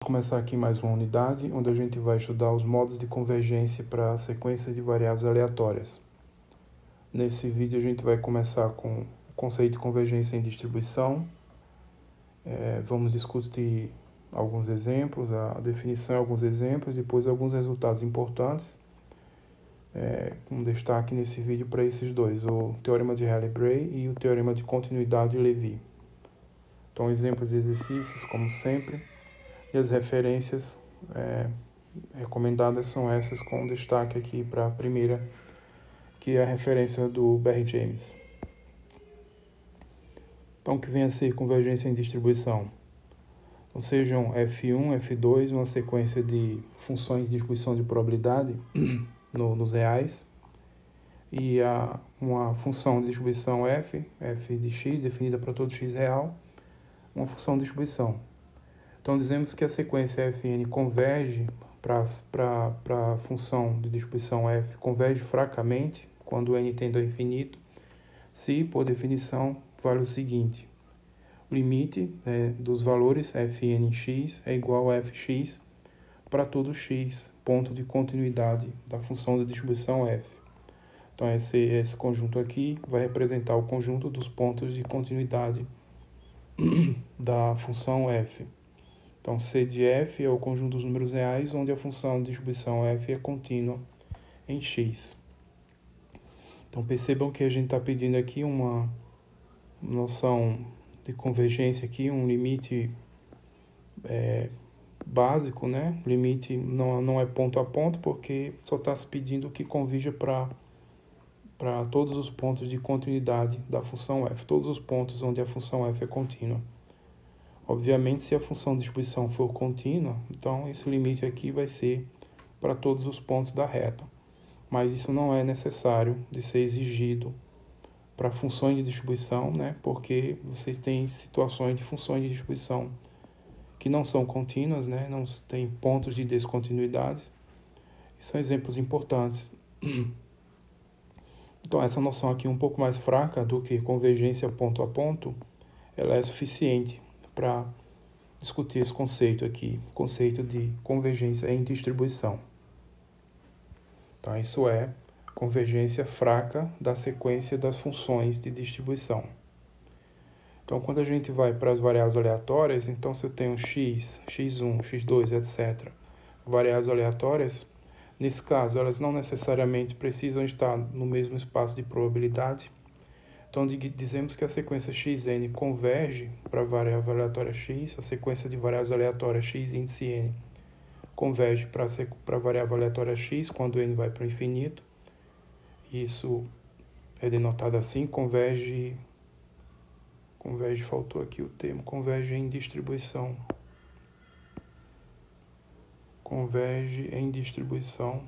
Começar aqui mais uma unidade, onde a gente vai estudar os modos de convergência para sequências de variáveis aleatórias. Nesse vídeo a gente vai começar com o conceito de convergência em distribuição. Vamos discutir alguns exemplos, a definição de alguns exemplos, depois alguns resultados importantes. Com destaque nesse vídeo para esses dois, o teorema de Rayleigh-Bray e o teorema de continuidade de Levi. Então, exemplos de exercícios, como sempre. E as referências recomendadas são essas, com destaque aqui para a primeira, que é a referência do Barry James. Então, o que vem a ser convergência em distribuição? Então, sejam F1, F2, uma sequência de funções de distribuição de probabilidade nos reais, e uma função de distribuição f de x, definida para todo x real, uma função de distribuição. Então, dizemos que a sequência Fn converge para a função de distribuição f, converge fracamente, quando n tende ao infinito, se, por definição, vale o seguinte: o limite dos valores Fn em x é igual a fx para todo x, ponto de continuidade da função de distribuição f. Então, esse conjunto aqui vai representar o conjunto dos pontos de continuidade da função f. Então, C de f é o conjunto dos números reais, onde a função de distribuição f é contínua em x. Então, percebam que a gente está pedindo aqui uma noção de convergência aqui, um limite básico, né? O limite não é ponto a ponto, porque só está se pedindo que convirja para todos os pontos de continuidade da função f, todos os pontos onde a função f é contínua. Obviamente, se a função de distribuição for contínua, então esse limite aqui vai ser para todos os pontos da reta. Mas isso não é necessário de ser exigido para funções de distribuição, né? Porque vocês têm situações de funções de distribuição que não são contínuas, né? Não tem pontos de descontinuidade. E são exemplos importantes. Então, essa noção aqui um pouco mais fraca do que convergência ponto a ponto, ela é suficiente para discutir esse conceito aqui, conceito de convergência em distribuição. Então, isso é convergência fraca da sequência das funções de distribuição. Então, quando a gente vai para as variáveis aleatórias, então se eu tenho x, x1, x2, etc., variáveis aleatórias, nesse caso, elas não necessariamente precisam estar no mesmo espaço de probabilidade. Então, dizemos que a sequência xn converge para a variável aleatória x, a sequência de variáveis aleatórias x índice n converge para a variável aleatória x quando n vai para o infinito. Isso é denotado assim, converge, faltou aqui o termo, converge em distribuição. Converge em distribuição.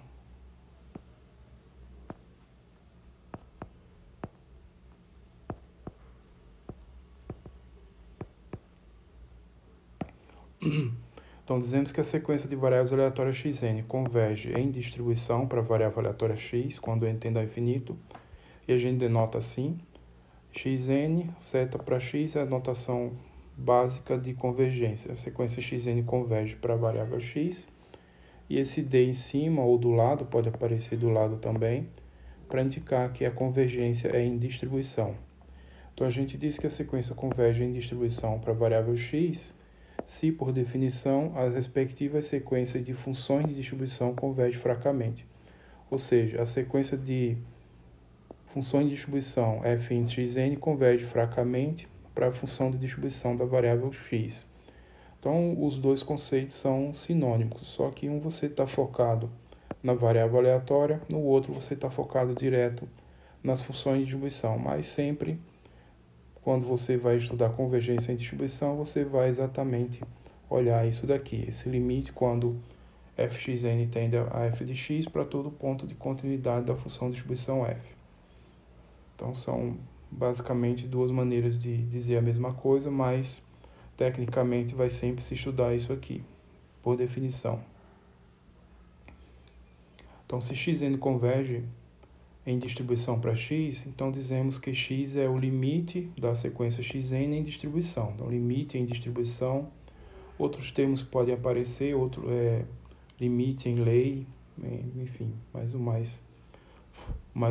Então, dizemos que a sequência de variáveis aleatórias xn converge em distribuição para a variável aleatória x, quando n tende ao infinito, e a gente denota assim: xn, seta para x, é a notação básica de convergência. A sequência xn converge para a variável x, e esse d em cima ou do lado, pode aparecer do lado também, para indicar que a convergência é em distribuição. Então, a gente diz que a sequência converge em distribuição para a variável x, se, por definição, as respectivas sequências de funções de distribuição convergem fracamente. Ou seja, a sequência de funções de distribuição f índice xn converge fracamente para a função de distribuição da variável x. Então, os dois conceitos são sinônimos, só que um você está focado na variável aleatória, no outro você está focado direto nas funções de distribuição, mas sempre quando você vai estudar convergência em distribuição, você vai exatamente olhar isso daqui, esse limite quando fxn tende a f de x para todo ponto de continuidade da função de distribuição f. Então, são basicamente duas maneiras de dizer a mesma coisa, mas tecnicamente vai sempre se estudar isso aqui, por definição. Então, se xn converge em distribuição para x, então dizemos que x é o limite da sequência xn em distribuição. Então, limite em distribuição, Outros termos que podem aparecer, limite em lei, enfim, mas o mais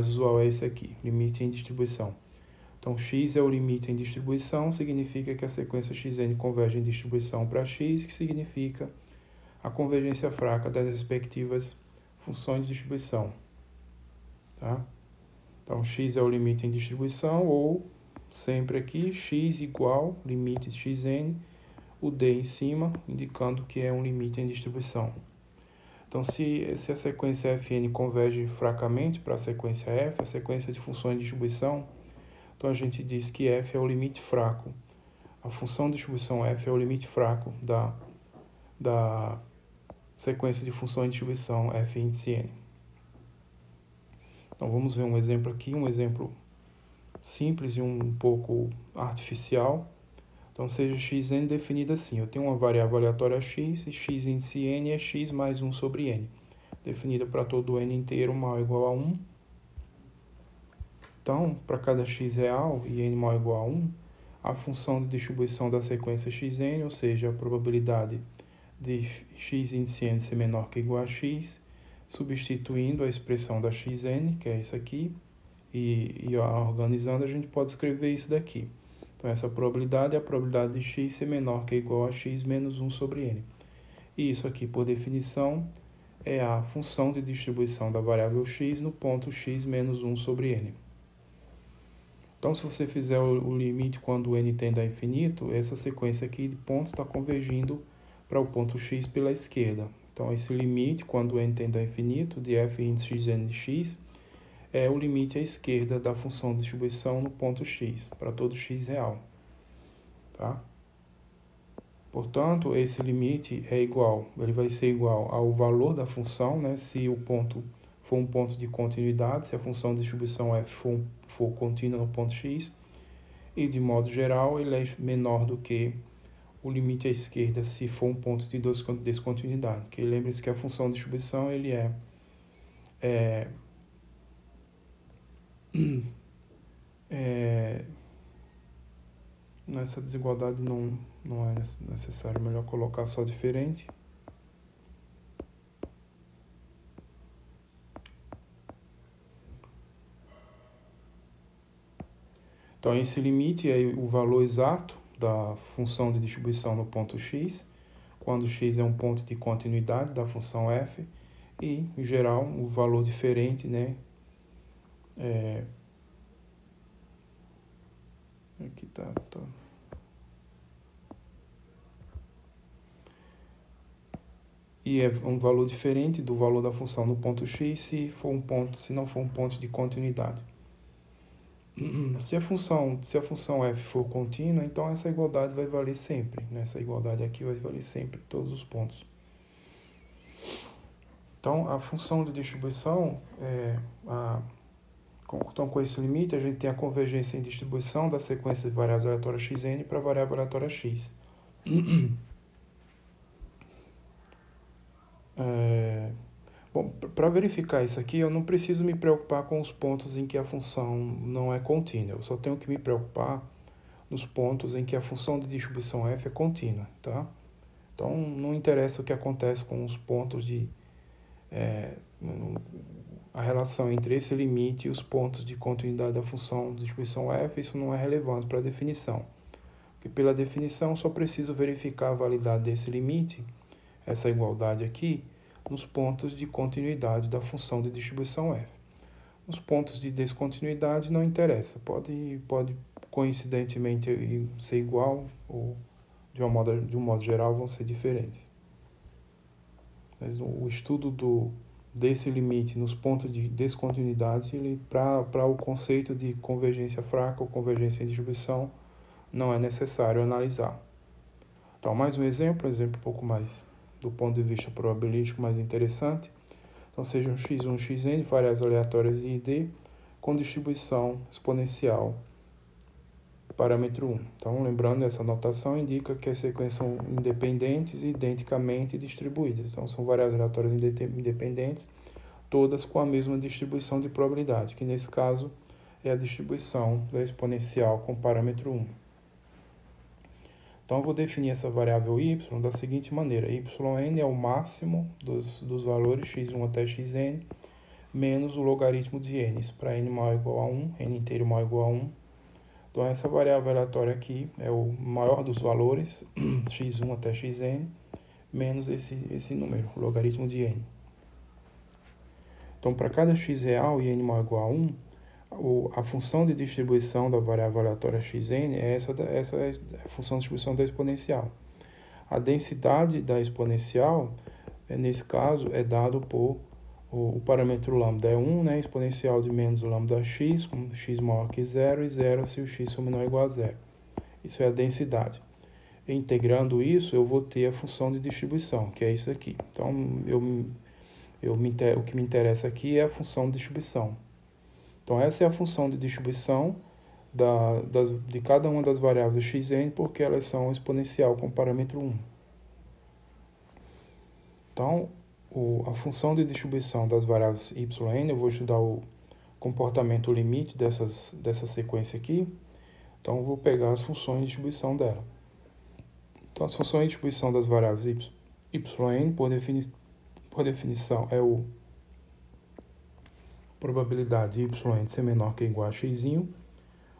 usual é esse aqui, limite em distribuição. Então, x é o limite em distribuição, significa que a sequência xn converge em distribuição para x, que significa a convergência fraca das respectivas funções de distribuição. Tá? Então, x é o limite em distribuição, ou, sempre aqui, x igual, limite xn, o d em cima, indicando que é um limite em distribuição. Então, se a sequência fn converge fracamente para a sequência f, a sequência de funções de distribuição, então a gente diz que f é o limite fraco. A função de distribuição f é o limite fraco da sequência de funções de distribuição f índice n. Então vamos ver um exemplo aqui, um exemplo simples e um pouco artificial. Então seja xn definido assim, eu tenho uma variável aleatória x e x índice n é x mais 1 sobre n, definida para todo n inteiro maior ou igual a 1. Então, para cada x real e n maior ou igual a 1, a função de distribuição da sequência xn, ou seja, a probabilidade de x índice n ser menor que ou igual a x, substituindo a expressão da xn, que é isso aqui, e organizando, a gente pode escrever isso daqui. Então, essa probabilidade é a probabilidade de x ser menor que ou igual a x menos 1 sobre n. E isso aqui, por definição, é a função de distribuição da variável x no ponto x menos 1 sobre n. Então, se você fizer o limite quando n tende a infinito, essa sequência aqui de pontos está convergindo para o ponto x pela esquerda. Então, esse limite, quando n tende a infinito, de f índice xn de x, é o limite à esquerda da função de distribuição no ponto x, para todo x real. Tá? Portanto, esse limite ele vai ser igual ao valor da função, né, se o ponto for um ponto de continuidade, se a função de distribuição f for contínua no ponto x, e de modo geral ele é menor do que o limite à esquerda se for um ponto de descontinuidade. Porque lembre-se que a função de distribuição ele nessa desigualdade não é necessário, melhor colocar só diferente. Então, esse limite é o valor exato da função de distribuição no ponto x, quando x é um ponto de continuidade da função f, e, em geral, o valor diferente, né? Aqui tá. E é um valor diferente do valor da função no ponto x se não for um ponto de continuidade. Se a função f for contínua, então essa igualdade vai valer sempre. Essa igualdade aqui vai valer sempre em todos os pontos. Então, a função de distribuição, então com esse limite, a gente tem a convergência em distribuição da sequência de variáveis aleatórias xn para a variável aleatória x. Bom, para verificar isso aqui, eu não preciso me preocupar com os pontos em que a função não é contínua. Eu só tenho que me preocupar nos pontos em que a função de distribuição f é contínua, tá? Então, não interessa o que acontece com os pontos a relação entre esse limite e os pontos de continuidade da função de distribuição f, isso não é relevante para a definição. Porque pela definição, só preciso verificar a validade desse limite, essa igualdade aqui, nos pontos de continuidade da função de distribuição f. Os pontos de descontinuidade não interessa, pode coincidentemente ser igual ou de um modo geral vão ser diferentes. Mas o estudo desse limite nos pontos de descontinuidade, para o conceito de convergência fraca ou convergência em distribuição, não é necessário analisar. Então, mais um exemplo um pouco mais do ponto de vista probabilístico mais interessante. Então, sejam x1, xn, variáveis aleatórias i e d, com distribuição exponencial, parâmetro 1. Então, lembrando, essa notação indica que as sequências são independentes e identicamente distribuídas. Então, são variáveis aleatórias independentes, todas com a mesma distribuição de probabilidade, que nesse caso é a distribuição da exponencial com parâmetro 1. Então, eu vou definir essa variável y da seguinte maneira. Yn é o máximo dos valores x1 até xn, menos o logaritmo de n. Isso para n maior ou igual a 1, n inteiro maior ou igual a 1. Então, essa variável aleatória aqui é o maior dos valores, x1 até xn, menos esse número, o logaritmo de n. Então, para cada x real e n maior ou igual a 1, a função de distribuição da variável aleatória xn é essa é a função de distribuição da exponencial. A densidade da exponencial, nesse caso, é dado por o parâmetro lambda é 1, né, exponencial de menos o lambda x, com x maior que 0, e 0 se o x for menor ou igual a 0. Isso é a densidade. Integrando isso, eu vou ter a função de distribuição, que é isso aqui. Então, o que me interessa aqui é a função de distribuição. Então, essa é a função de distribuição de cada uma das variáveis xn, porque elas são exponencial com o parâmetro 1. Então, a função de distribuição das variáveis yn, eu vou estudar o comportamento limite dessa sequência aqui. Então, eu vou pegar as funções de distribuição dela. Então, as funções de distribuição das variáveis yn, por definição, é a probabilidade de yn ser menor que ou igual a x,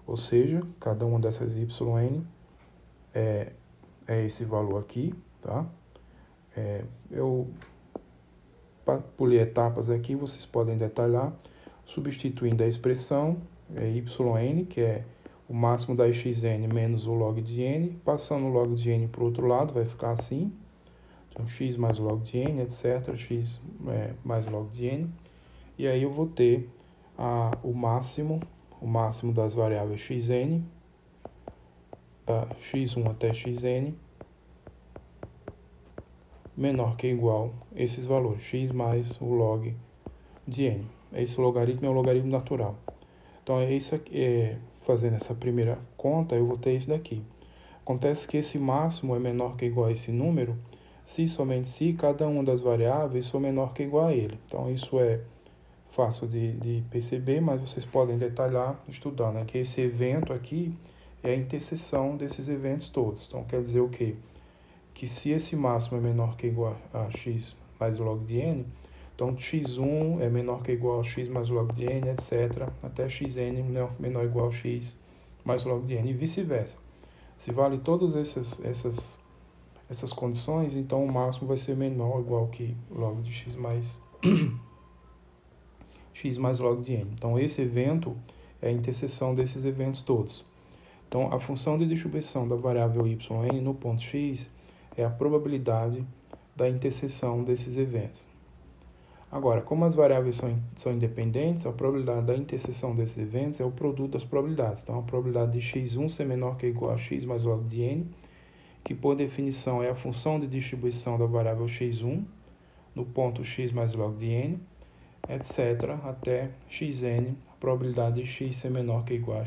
ou seja, cada uma dessas yn é esse valor aqui, tá? Eu pulei etapas aqui, vocês podem detalhar, substituindo a expressão yn, que é o máximo da xn menos o log de n, passando o log de n para o outro lado, vai ficar assim. Então, x mais log de n, etc. X mais log de n. E aí eu vou ter o máximo das variáveis xn, da x1 até xn, menor que ou igual a esses valores, x mais o log de n. Esse logaritmo é o logaritmo natural. Então, é isso aqui, fazendo essa primeira conta, eu vou ter isso daqui. Acontece que esse máximo é menor que ou igual a esse número, se somente se cada uma das variáveis for menor que ou igual a ele. Então, isso é fácil de perceber, mas vocês podem detalhar estudando, né? Que esse evento aqui é a interseção desses eventos todos. Então, quer dizer o quê? Que se esse máximo é menor que ou igual a x mais o log de n, então x1 é menor que ou igual a x mais o log de n, etc., até xn menor ou igual a x mais o log de n, e vice-versa. Se vale todas essas condições, então o máximo vai ser menor ou igual que log de x mais log de n. Então, esse evento é a interseção desses eventos todos. Então, a função de distribuição da variável yn no ponto x é a probabilidade da interseção desses eventos. Agora, como as variáveis são independentes, a probabilidade da interseção desses eventos é o produto das probabilidades. Então, a probabilidade de x1 ser menor que ou igual a x mais log de n, que por definição é a função de distribuição da variável x1 no ponto x mais log de n, etc., até xn, a probabilidade de x ser menor que ou igual a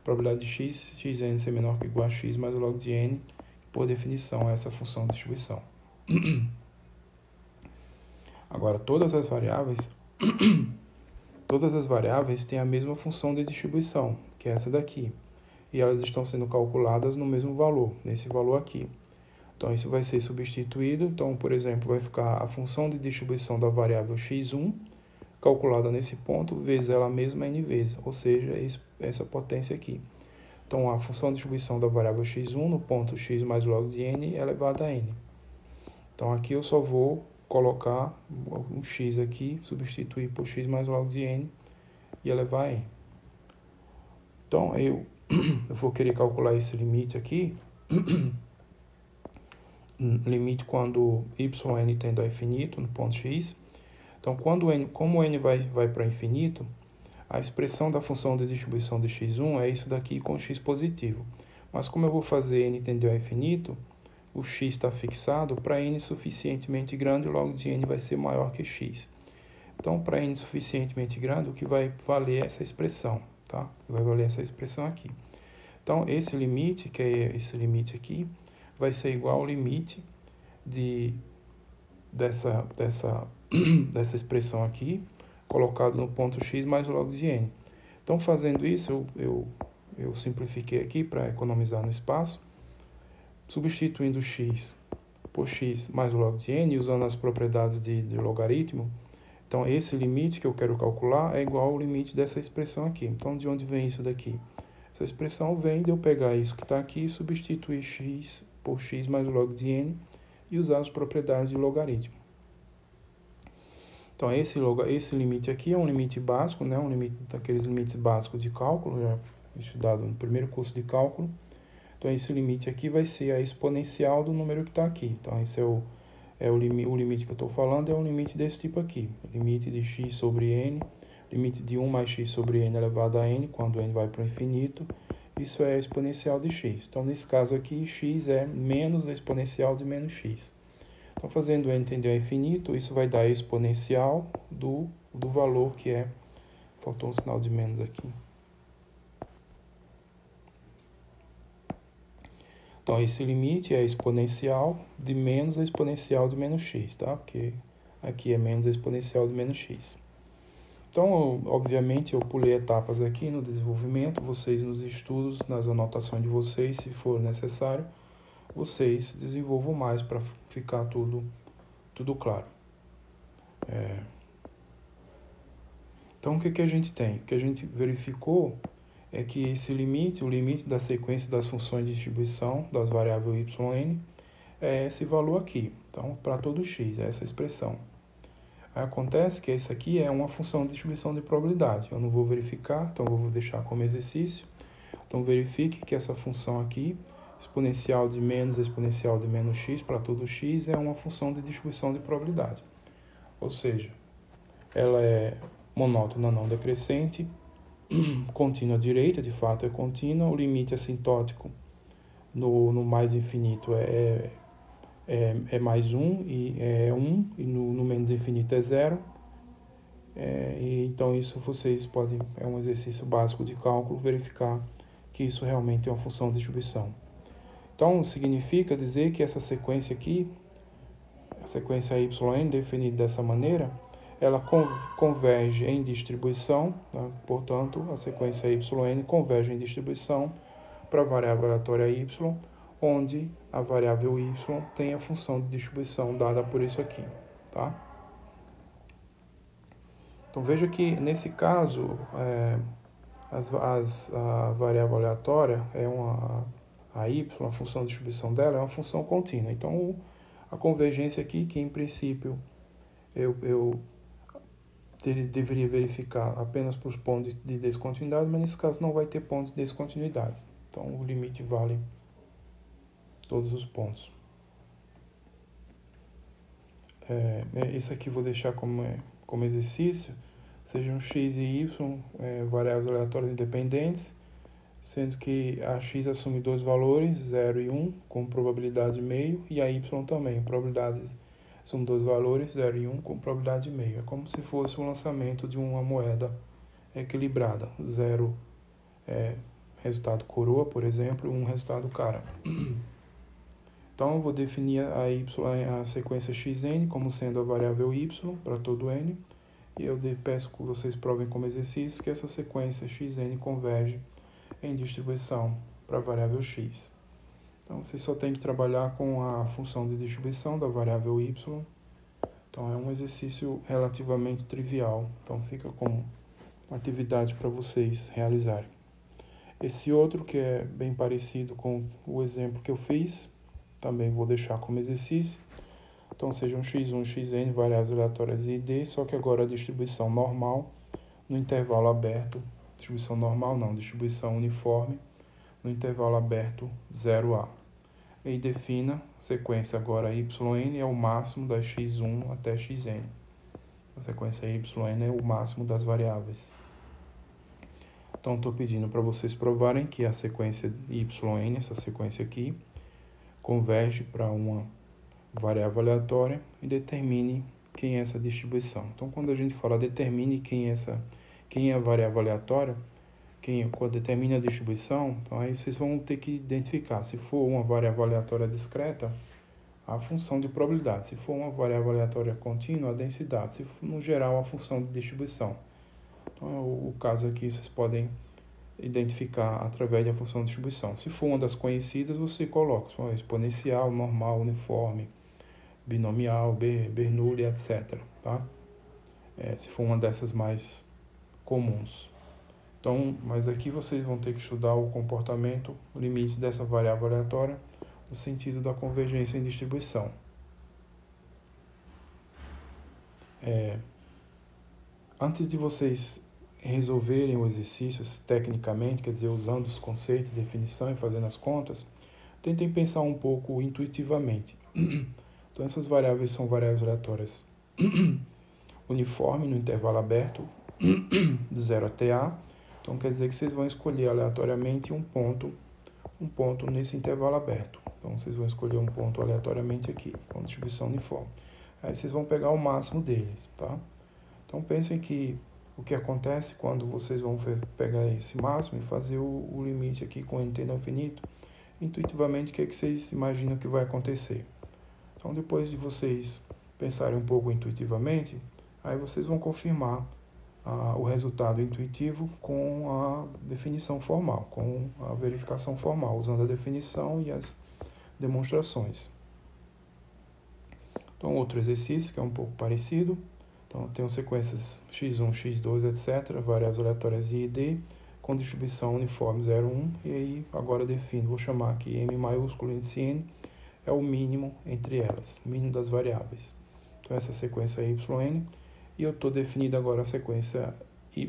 probabilidade de xn ser menor que ou igual a x mais log de n, por definição é essa função de distribuição. Agora, todas as variáveis têm a mesma função de distribuição, que é essa daqui, e elas estão sendo calculadas no mesmo valor, nesse valor aqui. Então, isso vai ser substituído. Então, por exemplo, vai ficar a função de distribuição da variável x1, calculada nesse ponto, vezes ela mesma n vezes, ou seja, essa potência aqui. Então, a função de distribuição da variável x1 no ponto x mais log de n elevado a n. Então, aqui eu só vou colocar um x aqui, substituir por x mais log de n e elevar a n. Então, eu vou querer calcular esse limite aqui, limite quando yn tende a infinito no ponto x. Então, como o n vai para infinito, a expressão da função de distribuição de x1 é isso daqui com x positivo. Mas como eu vou fazer n tender a infinito, o x está fixado para n suficientemente grande, o log de n vai ser maior que x. Então, para n suficientemente grande, o que vai valer é essa expressão, tá? Vai valer essa expressão aqui. Então, esse limite, que é esse limite aqui, vai ser igual ao limite dessa expressão aqui, colocado no ponto x mais o log de n. Então, fazendo isso, eu simplifiquei aqui para economizar no espaço. substituindo x por x mais o log de n, usando as propriedades de logaritmo, então esse limite que eu quero calcular é igual ao limite dessa expressão aqui. Então, de onde vem isso daqui? Essa expressão vem de eu pegar isso que está aqui e substituir x por x mais o log de n e usar as propriedades de logaritmo. Então, esse limite aqui é um limite básico, né? Um limite daqueles limites básicos de cálculo, já estudado no primeiro curso de cálculo. Então, esse limite aqui vai ser a exponencial do número que está aqui. Então, esse o limite que eu estou falando é um limite desse tipo aqui. Limite de x sobre n, limite de 1 mais x sobre n elevado a n, quando n vai para o infinito. Isso é a exponencial de x. Então, nesse caso aqui, x é menos a exponencial de menos x. Então, fazendo n tender ao infinito, isso vai dar a exponencial do valor que é... Faltou um sinal de menos aqui. Então, esse limite é a exponencial de menos a exponencial de menos x, tá? Porque aqui é menos a exponencial de menos x. Então, obviamente, eu pulei etapas aqui no desenvolvimento. Vocês, nos estudos, nas anotações de vocês, se for necessário, vocês desenvolvam mais para ficar tudo claro. Então, o que a gente tem? O que a gente verificou é que esse limite, o limite da sequência das funções de distribuição das variáveis yn, é esse valor aqui. Então, para todo x, é essa expressão. Aí acontece que esse aqui é uma função de distribuição de probabilidade. Eu não vou verificar, então eu vou deixar como exercício. Então, verifique que essa função aqui, exponencial de menos exponencial de menos x para todo x, é uma função de distribuição de probabilidade. Ou seja, ela é monótona não decrescente, contínua direita, de fato é contínua, o limite assintótico no mais infinito é mais 1, e é 1, e no menos infinito é 0. E então isso vocês podem, é um exercício básico de cálculo, verificar que isso realmente é uma função de distribuição. Então, significa dizer que essa sequência aqui, a sequência yn definida dessa maneira, ela converge em distribuição, tá? Portanto, a sequência yn converge em distribuição para a variável aleatória y, onde a variável y tem a função de distribuição dada por isso aqui, tá? Então, veja que, nesse caso, a variável aleatória é a y, a função de distribuição dela, é uma função contínua. Então, a convergência aqui, que em princípio eu deveria verificar apenas para os pontos de descontinuidade, mas nesse caso não vai ter pontos de descontinuidade. Então, o limite vale todos os pontos. Isso aqui vou deixar como exercício. Sejam x e y variáveis aleatórias independentes, sendo que a x assume dois valores, 0 e 1, com probabilidade meio, e a y também, probabilidades. São dois valores, 0 e 1, com probabilidade de meio. É como se fosse o lançamento de uma moeda equilibrada. 0 é resultado coroa, por exemplo, e 1 resultado cara. Então, eu vou definir a sequência xn como sendo a variável y para todo n. E eu peço que vocês provem como exercício que essa sequência xn converge em distribuição para a variável x. Então, vocês só têm que trabalhar com a função de distribuição da variável y. Então, é um exercício relativamente trivial. Então, fica como uma atividade para vocês realizarem. Esse outro, que é bem parecido com o exemplo que eu fiz, também vou deixar como exercício. Então, sejam x1, xn, variáveis aleatórias i e d, só que agora a distribuição normal no intervalo aberto. Distribuição normal não, distribuição uniforme no intervalo aberto 0a. E defina a sequência agora yn é o máximo das x1 até xn. A sequência yn é o máximo das variáveis. Então, estou pedindo para vocês provarem que a sequência yn, essa sequência aqui, converge para uma variável aleatória e determine quem é essa distribuição. Então, quando a gente fala determine quem é a variável aleatória, quando determina a distribuição, então aí vocês vão ter que identificar. Se for uma variável aleatória discreta, a função de probabilidade. Se for uma variável aleatória contínua, a densidade. Se for, no geral, a função de distribuição. Então, o caso aqui, vocês podem identificar através da função de distribuição. Se for uma das conhecidas, você coloca exponencial, normal, uniforme, binomial, Bernoulli, etc. Tá? Se for uma dessas mais comuns. Então, mas aqui vocês vão ter que estudar o comportamento, o limite dessa variável aleatória, no sentido da convergência em distribuição. Antes de vocês resolverem o exercício tecnicamente, quer dizer, usando os conceitos de definição e fazendo as contas, tentem pensar um pouco intuitivamente. Então, essas variáveis são variáveis aleatórias uniforme no intervalo aberto, de 0 até A. Então, quer dizer que vocês vão escolher aleatoriamente um ponto nesse intervalo aberto. Então, vocês vão escolher um ponto aleatoriamente aqui, com distribuição uniforme. Aí vocês vão pegar o máximo deles, tá? Então, pensem que o que acontece quando vocês vão pegar esse máximo e fazer o limite aqui com n tendendo ao infinito, intuitivamente, o que é que vocês imaginam que vai acontecer? Então, depois de vocês pensarem um pouco intuitivamente, aí vocês vão confirmar o resultado intuitivo com a definição formal, com a verificação formal, usando a definição e as demonstrações. Então, outro exercício que é um pouco parecido. Então, tenho sequências x1, x2, etc., variáveis aleatórias i e d, com distribuição uniforme 0, 1, e aí agora defino, vou chamar aqui m maiúsculo índice n, é o mínimo entre elas, mínimo das variáveis. Então, essa sequência é yn, e eu estou definindo agora a sequência,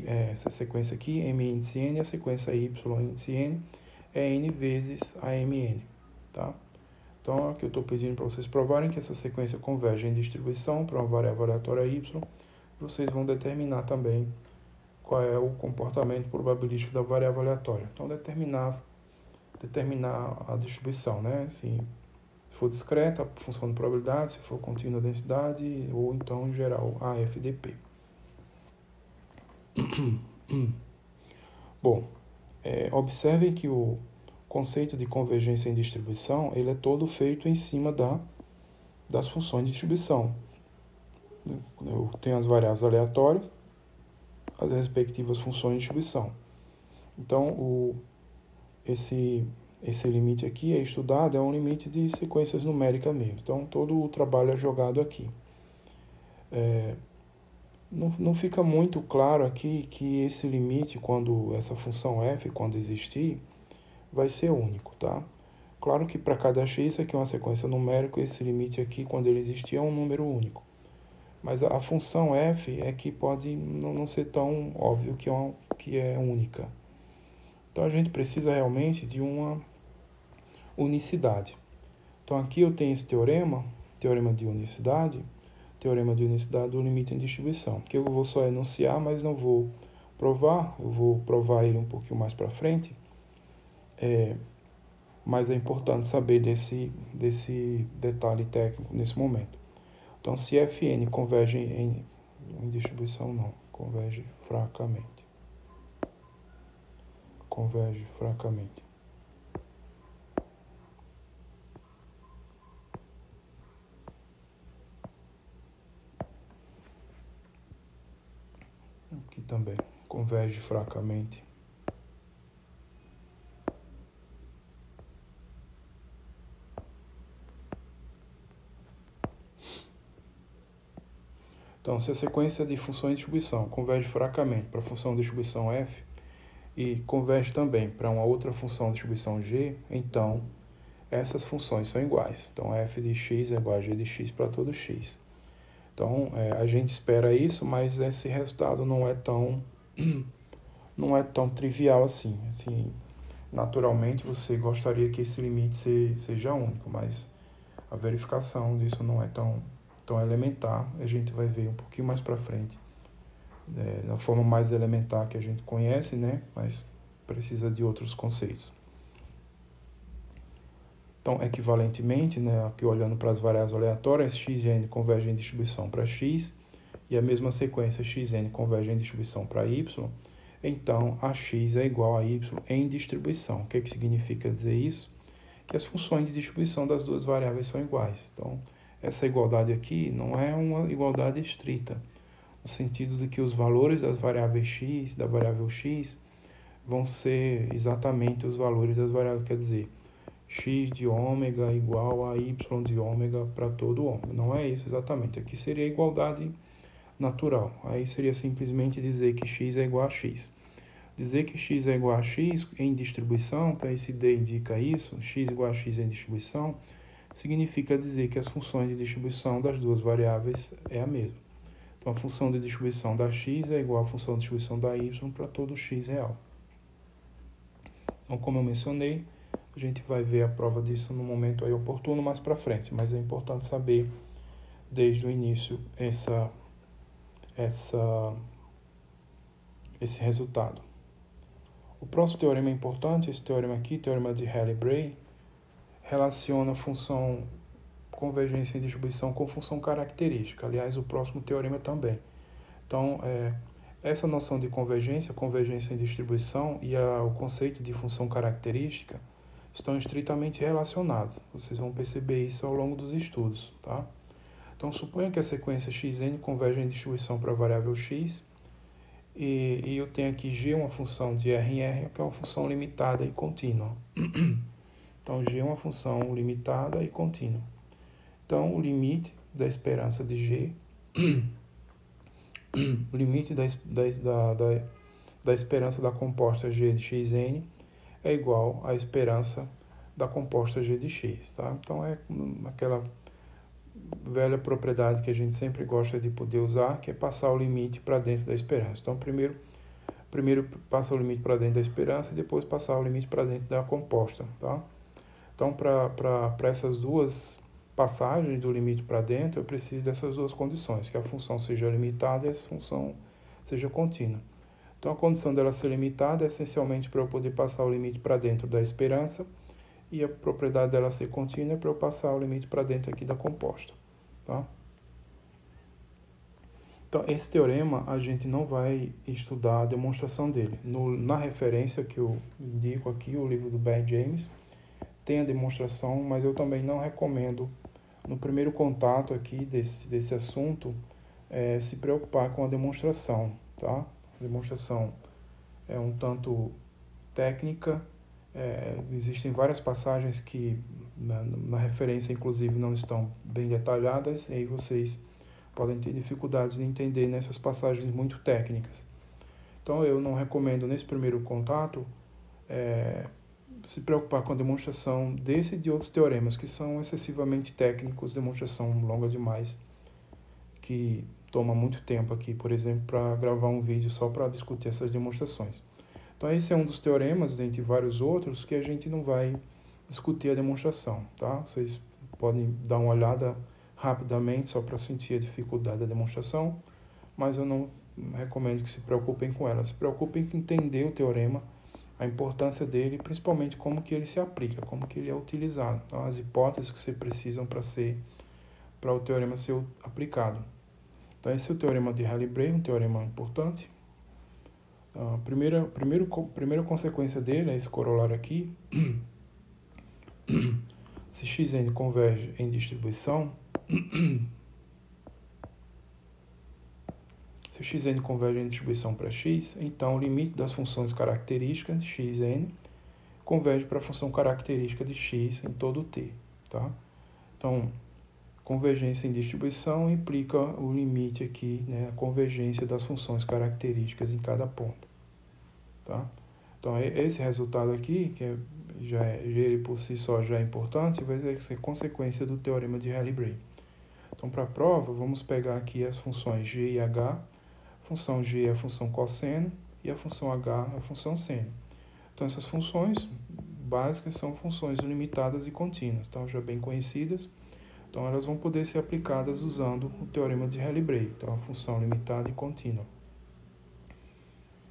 essa sequência aqui, m índice n, a sequência y índice n, é n vezes a mn, tá? Então, aqui eu estou pedindo para vocês provarem que essa sequência converge em distribuição para uma variável aleatória y. Vocês vão determinar também qual é o comportamento probabilístico da variável aleatória. Então, determinar a distribuição, né? Se for discreta, a função de probabilidade, se for contínua, a densidade, ou então, em geral, a FDP. Bom, observem que o conceito de convergência em distribuição, ele é todo feito em cima das funções de distribuição. Eu tenho as variáveis aleatórias, as respectivas funções de distribuição. Então, esse limite aqui é estudado, é um limite de sequências numéricas mesmo. Então, todo o trabalho é jogado aqui. Não fica muito claro aqui que esse limite, quando essa função f, quando existir, vai ser único, tá? Claro que para cada x, aqui é uma sequência numérica, esse limite aqui, quando ele existir, é um número único. Mas a função f é que pode não ser tão óbvio que é única. Então, a gente precisa realmente de uma unicidade. Então, aqui eu tenho esse teorema de unicidade do limite em distribuição, que eu vou só enunciar, mas não vou provar, eu vou provar ele um pouquinho mais para frente. Mas é importante saber desse detalhe técnico nesse momento. Então, se Fn converge em distribuição, não, converge fracamente. Converge fracamente. Aqui também, converge fracamente. Então, se a sequência de funções de distribuição converge fracamente para a função de distribuição f e converge também para uma outra função de distribuição g, então essas funções são iguais. Então, f de x é igual a g de x para todo x. Então, a gente espera isso, mas esse resultado não é tão trivial assim. Naturalmente, você gostaria que esse limite seja único, mas a verificação disso não é tão elementar. A gente vai ver um pouquinho mais para frente, da forma mais elementar que a gente conhece, né? Mas precisa de outros conceitos. Então, equivalentemente, né, aqui olhando para as variáveis aleatórias, x e n convergem em distribuição para x, e a mesma sequência x e n converge em distribuição para y, então a x é igual a y em distribuição. O que significa dizer isso? Que as funções de distribuição das duas variáveis são iguais. Então, essa igualdade aqui não é uma igualdade estrita, no sentido de que os valores das variáveis x, da variável x, vão ser exatamente os valores das variáveis, quer dizer, x de ômega igual a y de ômega para todo ômega. Não é isso exatamente. Aqui seria a igualdade natural. Aí seria simplesmente dizer que x é igual a x. Dizer que x é igual a x em distribuição, então esse D indica isso, x igual a x em distribuição, significa dizer que as funções de distribuição das duas variáveis é a mesma. Então a função de distribuição da x é igual à função de distribuição da y para todo x real. Então, como eu mencionei, a gente vai ver a prova disso no momento aí oportuno mais para frente, mas é importante saber desde o início esse resultado. O próximo teorema é importante, esse teorema aqui, teorema de Halley-Bray, relaciona a função convergência em distribuição com função característica. Aliás, o próximo teorema também. Então, essa noção de convergência em distribuição e o conceito de função característica estão estritamente relacionados. Vocês vão perceber isso ao longo dos estudos, tá? Então, suponha que a sequência xn converge em distribuição para a variável x e eu tenho aqui g, uma função de R em R, que é uma função limitada e contínua. Então, g é uma função limitada e contínua. Então, o limite da esperança de g, o limite da esperança da composta g de xn é igual à esperança da composta g de x, tá? Então, é aquela velha propriedade que a gente sempre gosta de poder usar, que é passar o limite para dentro da esperança. Então, primeiro passa o limite para dentro da esperança e depois passar o limite para dentro da composta, tá? Então, para essas duas passagens do limite para dentro, eu preciso dessas duas condições, que a função seja limitada e a função seja contínua. Então, a condição dela ser limitada é essencialmente para eu poder passar o limite para dentro da esperança, e a propriedade dela ser contínua é para eu passar o limite para dentro aqui da composta, tá? Então, esse teorema a gente não vai estudar a demonstração dele. Na referência que eu indico aqui, o livro do Ben James, tem a demonstração, mas eu também não recomendo, no primeiro contato aqui desse assunto, se preocupar com a demonstração, tá? A demonstração é um tanto técnica, existem várias passagens que na referência, inclusive, não estão bem detalhadas, e aí vocês podem ter dificuldades de entender nessas passagens muito técnicas. Então, eu não recomendo, nesse primeiro contato, se preocupar com a demonstração desse e de outros teoremas, que são excessivamente técnicos, demonstração longa demais, que toma muito tempo aqui, por exemplo, para gravar um vídeo só para discutir essas demonstrações. Então, esse é um dos teoremas, dentre vários outros, que a gente não vai discutir a demonstração, tá? Vocês podem dar uma olhada rapidamente, só para sentir a dificuldade da demonstração, mas eu não recomendo que se preocupem com ela. Se preocupem em entender o teorema, a importância dele, principalmente como que ele se aplica, como que ele é utilizado, tá? As hipóteses que você precisam para o teorema ser aplicado. Então, esse é o teorema de Halley-Bray, um teorema importante. A primeira consequência dele é esse corolário aqui. Se xn converge em distribuição, se xn converge em distribuição para x, então o limite das funções características de xn converge para a função característica de x em todo t, tá? Então, convergência em distribuição implica o limite aqui, né, a convergência das funções características em cada ponto, tá? Então, esse resultado aqui, que ele por si só já é importante, vai ser consequência do teorema de Halley-Bray. Então, para a prova, vamos pegar aqui as funções g e h. A função g é a função cosseno e a função h é a função seno. Então, essas funções básicas são funções ilimitadas e contínuas, então já bem conhecidas. Então, elas vão poder ser aplicadas usando o teorema de Halley-Bray, então a função limitada e contínua.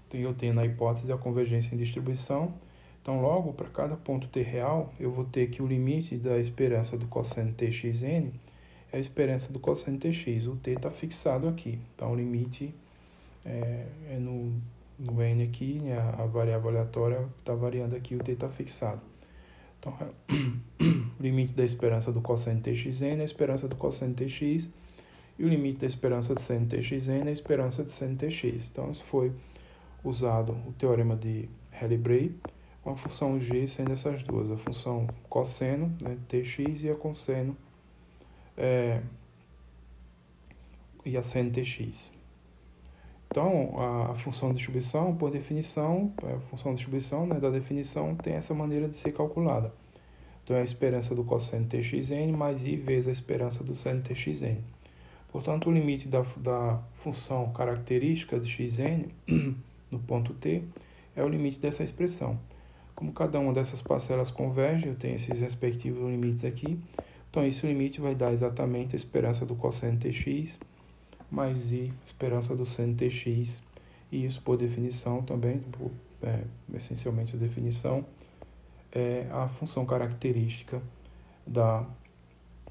Então, eu tenho na hipótese a convergência em distribuição. Então, logo, para cada ponto t real, eu vou ter que o limite da esperança do cosseno txn é a esperança do cosseno tx. O t está fixado aqui. Então, o limite é no n aqui, né, a variável aleatória está variando aqui, o t está fixado. Então, o limite da esperança do cosseno txn é a esperança do cosseno tx, e o limite da esperança de seno txn é a esperança de seno tx. Então, isso foi usado o teorema de Halley-Bray, com a função g sendo essas duas, a função cosseno, né, tx, e a cosseno e a seno tx. Então, a função de distribuição, por definição, a função de distribuição, né, da definição tem essa maneira de ser calculada. Então, é a esperança do cosseno txn mais i vezes a esperança do seno txn. Portanto, o limite da função característica de xn no ponto t é o limite dessa expressão. Como cada uma dessas parcelas converge, eu tenho esses respectivos limites aqui, então esse limite vai dar exatamente a esperança do cosseno tx mais i, esperança do seno tx, e isso por definição também, essencialmente a definição, é a função característica da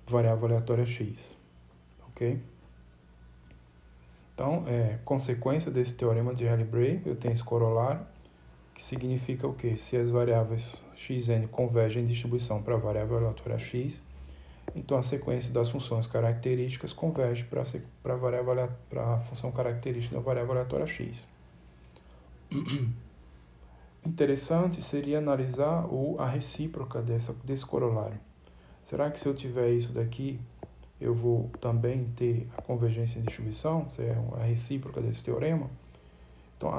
variável aleatória x, ok? Então, consequência desse teorema de Halley-Bray, eu tenho esse corolário, que significa o quê? Se as variáveis xn convergem em distribuição para a variável aleatória x, então a sequência das funções características converge para a função característica da variável aleatória x. Interessante seria analisar a recíproca desse corolário. Será que se eu tiver isso daqui, eu vou também ter a convergência em distribuição? Isso é a recíproca desse teorema? Então,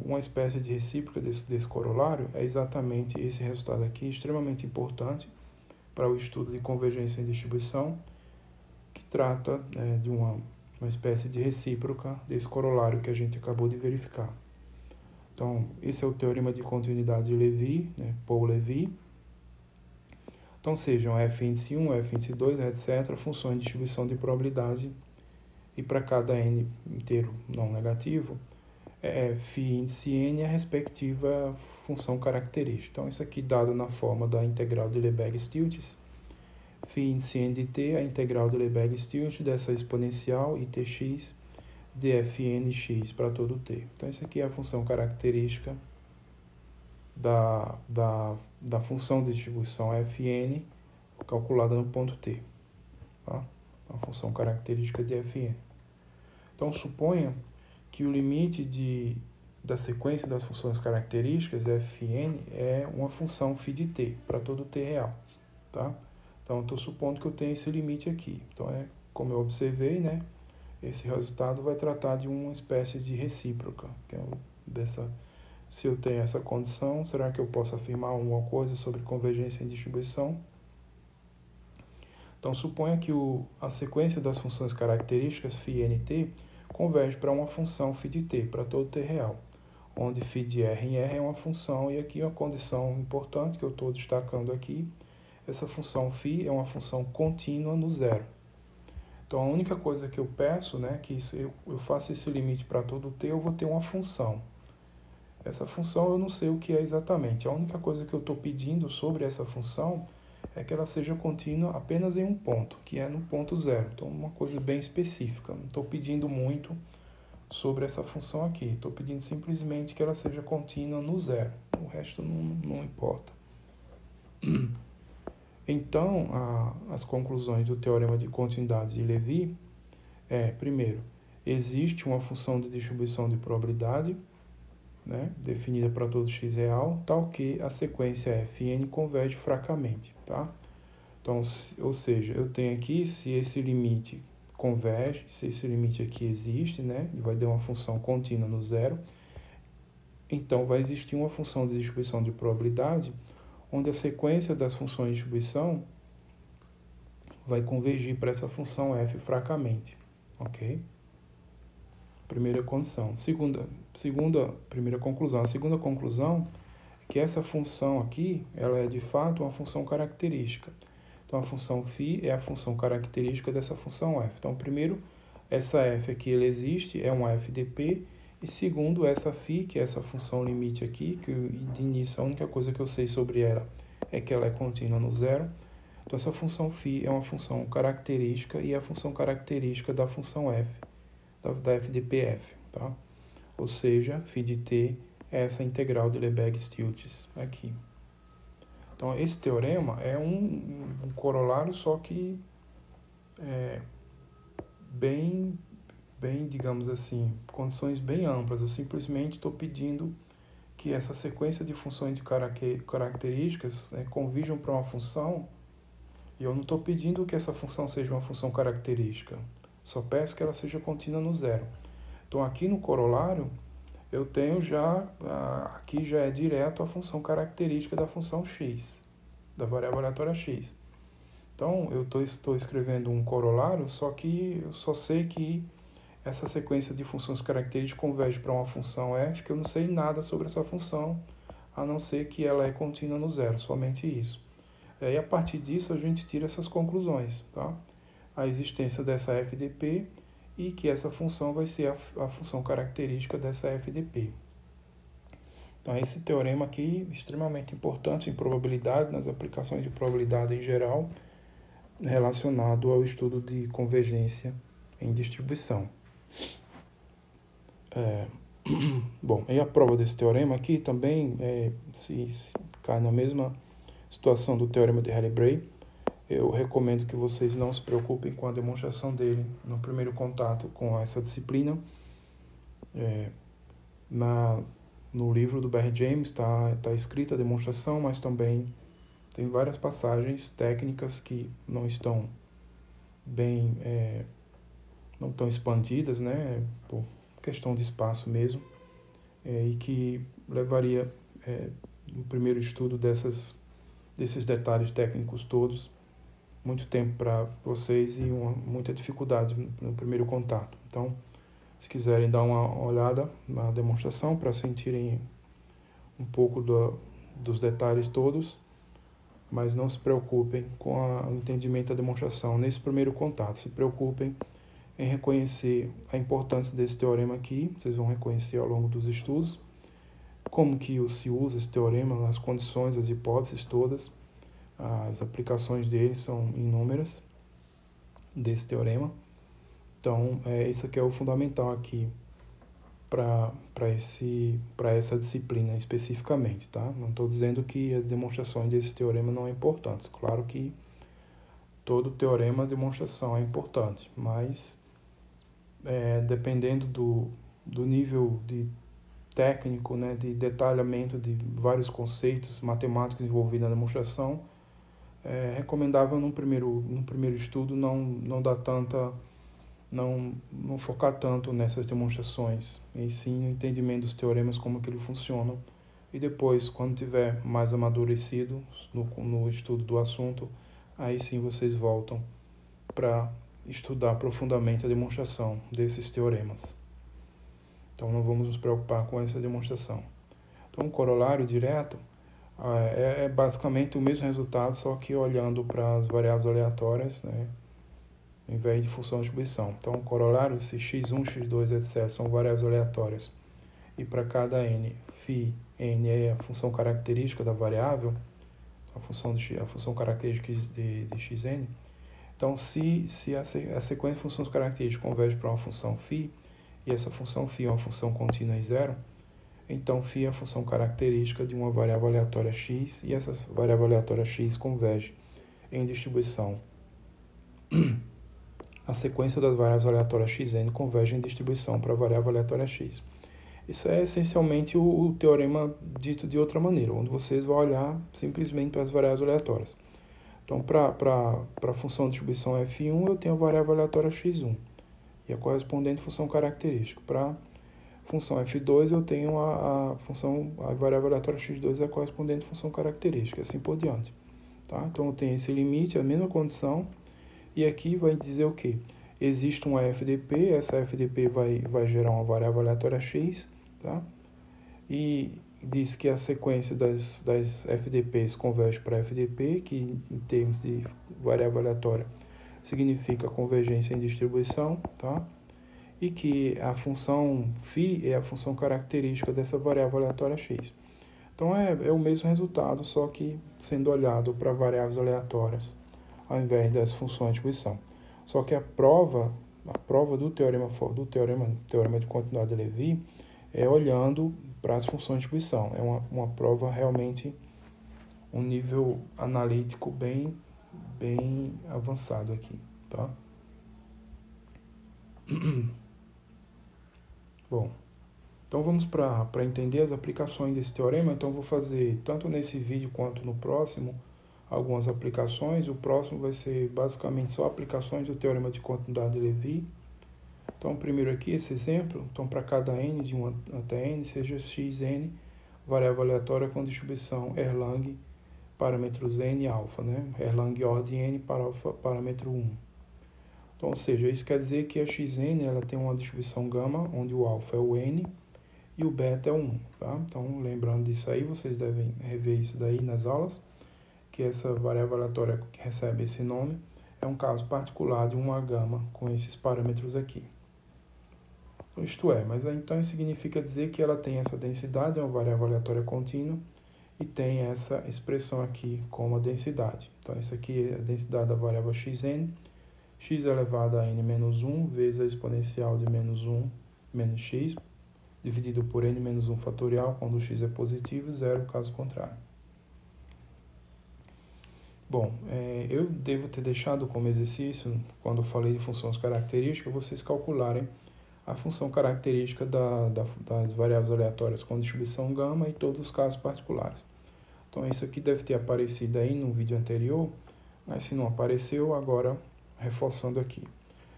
uma espécie de recíproca desse corolário é exatamente esse resultado aqui, extremamente importante para o estudo de convergência em distribuição, que trata de uma espécie de recíproca desse corolário que a gente acabou de verificar. Então, esse é o teorema de continuidade de Levi, Paul-Lévy. Então, sejam f índice 1, f índice 2, etc., funções de distribuição de probabilidade, e para cada n inteiro não negativo, f índice n é a respectiva função característica. Então, isso aqui dado na forma da integral de Lebesgue-Stieltjes. Φ índice n de t é a integral de Lebesgue-Stieltjes dessa exponencial itx de fnx para todo t. Então, isso aqui é a função característica da função de distribuição fn calculada no ponto t. Tá? A função característica de fn. Então, suponha que o limite da sequência das funções características fn é uma função φ de t para todo t real. Tá? Então, estou supondo que eu tenho esse limite aqui. Então, como eu observei, né, esse resultado vai tratar de uma espécie de recíproca. Que é se eu tenho essa condição, será que eu posso afirmar alguma coisa sobre convergência em distribuição? Então, suponha que a sequência das funções características φ(n)t converge para uma função φ de t, para todo t real, onde φ de r em r é uma função, e aqui uma condição importante que eu estou destacando aqui, essa função φ é uma função contínua no zero. Então, a única coisa que eu peço, que eu faça esse limite para todo t, eu vou ter uma função. Essa função eu não sei o que é exatamente. A única coisa que eu estou pedindo sobre essa função é que ela seja contínua apenas em um ponto, que é no ponto zero. Então, uma coisa bem específica. Não estou pedindo muito sobre essa função aqui. Estou pedindo simplesmente que ela seja contínua no zero. O resto não importa. Então, as conclusões do teorema de continuidade de Levi primeiro, existe uma função de distribuição de probabilidade, definida para todo x real, tal que a sequência fn converge fracamente, tá? Então, ou seja, eu tenho aqui, se esse limite converge, se esse limite aqui existe, e vai dar uma função contínua no zero, então vai existir uma função de distribuição de probabilidade, onde a sequência das funções de distribuição vai convergir para essa função f fracamente, ok? Primeira condição. Primeira conclusão. A segunda conclusão é que essa função aqui, ela é de fato uma função característica. Então, a função φ é a função característica dessa função f. Então, primeiro, essa f aqui, ela existe, é uma f de p. E segundo, essa φ, que é essa função limite aqui, que de início a única coisa que eu sei sobre ela é que ela é contínua no zero. Então, essa função φ é uma função característica e é a função característica da função f. Da f de pf, tá? Ou seja, φ de t é essa integral de Lebesgue-Stieltjes aqui. Então, esse teorema é um corolário, só que bem, digamos assim, condições bem amplas. Eu simplesmente estou pedindo que essa sequência de funções de características converjam para uma função, e eu não estou pedindo que essa função seja uma função característica, só peço que ela seja contínua no zero. Então aqui no corolário, eu tenho já, aqui já é direto a função característica da função x, da variável aleatória x. Então eu estou escrevendo um corolário, só que eu só sei que essa sequência de funções características converge para uma função f, que eu não sei nada sobre essa função, a não ser que ela é contínua no zero, somente isso. E a partir disso a gente tira essas conclusões, tá? A existência dessa FDP e que essa função vai ser a função característica dessa FDP. Então esse teorema aqui é extremamente importante em probabilidade, nas aplicações de probabilidade em geral, relacionado ao estudo de convergência em distribuição. Bom, e a prova desse teorema aqui também se cai na mesma situação do teorema de Halley-Bray. Eu recomendo que vocês não se preocupem com a demonstração dele no primeiro contato com essa disciplina. No livro do Barry James está escrita a demonstração, mas também tem várias passagens técnicas que não estão bem, não estão expandidas, né, por questão de espaço mesmo, e que levaria no primeiro estudo desses detalhes técnicos todos muito tempo para vocês e muita dificuldade no primeiro contato. Então, se quiserem dar uma olhada na demonstração para sentirem um pouco dos detalhes todos, mas não se preocupem com o entendimento da demonstração nesse primeiro contato. Se preocupem em reconhecer a importância desse teorema aqui, vocês vão reconhecer ao longo dos estudos, como que se usa esse teorema, as condições, as hipóteses todas, as aplicações dele são inúmeras desse teorema. Então, isso aqui é o fundamental aqui para essa disciplina especificamente, tá? Não estou dizendo que as demonstrações desse teorema não é importante. Claro que todo teorema, a demonstração é importante, mas dependendo do nível de técnico, né, de detalhamento de vários conceitos matemáticos envolvidos na demonstração, é recomendável no primeiro estudo não dar tanta, não focar tanto nessas demonstrações, e sim no entendimento dos teoremas, como que eles funcionam, e depois, quando tiver mais amadurecido no estudo do assunto, aí sim vocês voltam para estudar profundamente a demonstração desses teoremas. Então não vamos nos preocupar com essa demonstração. Então o corolário direto é basicamente o mesmo resultado, só que olhando para as variáveis aleatórias, né, em vez de função de distribuição. Então o corolário, se x1, x2, etc. são variáveis aleatórias, e para cada n, φ n é a função característica da variável, a função característica de xn. Então, se a sequência de funções características converge para uma função φ, e essa função φ é uma função contínua em zero, então φ é a função característica de uma variável aleatória x, e essa variável aleatória x converge em distribuição. A sequência das variáveis aleatórias xn converge em distribuição para a variável aleatória x. Isso é essencialmente o teorema dito de outra maneira, onde vocês vão olhar simplesmente para as variáveis aleatórias. Então, para a função de distribuição f1, eu tenho a variável aleatória x1 e a correspondente função característica. Para a função f2, eu tenho a variável aleatória x2 e a correspondente função característica, assim por diante. Tá? Então, eu tenho esse limite, a mesma condição, e aqui vai dizer o quê? Existe uma FDP, essa FDP vai gerar uma variável aleatória x, tá? E diz que a sequência das FDPs converge para FDP, que em termos de variável aleatória significa convergência em distribuição, tá? E que a função φ é a função característica dessa variável aleatória x. Então é o mesmo resultado, só que sendo olhado para variáveis aleatórias ao invés das funções de distribuição. Só que a prova do teorema de continuidade de Levi é olhando para as funções de distribuição. É uma prova realmente um nível analítico bem avançado aqui, tá? Bom, Então vamos para entender as aplicações desse teorema. Então vou fazer tanto nesse vídeo quanto no próximo algumas aplicações. O próximo vai ser basicamente só aplicações do teorema de continuidade de Levi. Então primeiro aqui esse exemplo, então para cada n de 1 até n seja xn variável aleatória com distribuição Erlang parâmetros n e alfa, né? Erlang ordem n para alfa parâmetro 1. Então, ou seja, isso quer dizer que a xn ela tem uma distribuição gama, onde o alfa é o n e o beta é o 1, tá? Então, lembrando disso aí, vocês devem rever isso daí nas aulas, que essa variável aleatória que recebe esse nome é um caso particular de uma gama com esses parâmetros aqui. Isto é, mas então isso significa dizer que ela tem essa densidade, é uma variável aleatória contínua, e tem essa expressão aqui como a densidade. Então, isso aqui é a densidade da variável xn, x elevado a n menos 1 vezes a exponencial de menos 1 menos x, dividido por n menos 1 fatorial, quando o x é positivo, zero caso contrário. Bom, eu devo ter deixado como exercício, quando eu falei de funções características, vocês calcularem a função característica das variáveis aleatórias com distribuição gama e todos os casos particulares. Então, isso aqui deve ter aparecido aí no vídeo anterior, mas se não apareceu, agora reforçando aqui.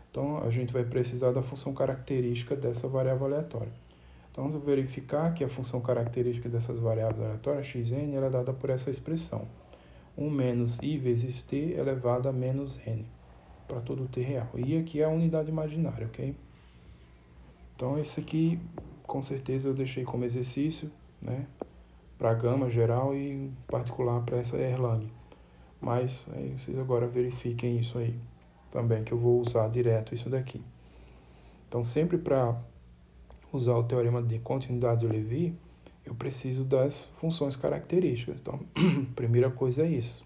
Então, a gente vai precisar da função característica dessa variável aleatória. Então, vamos verificar que a função característica dessas variáveis aleatórias, xn, ela é dada por essa expressão. 1 menos i vezes t elevado a menos n, para todo t real. E aqui é a unidade imaginária, ok? Então, esse aqui, com certeza, eu deixei como exercício, né? Para gama geral e particular para essa Erlang. Mas aí vocês agora verifiquem isso aí também, que eu vou usar direto isso daqui. Então, sempre para usar o teorema de continuidade de Levi, eu preciso das funções características. Então, primeira coisa é isso,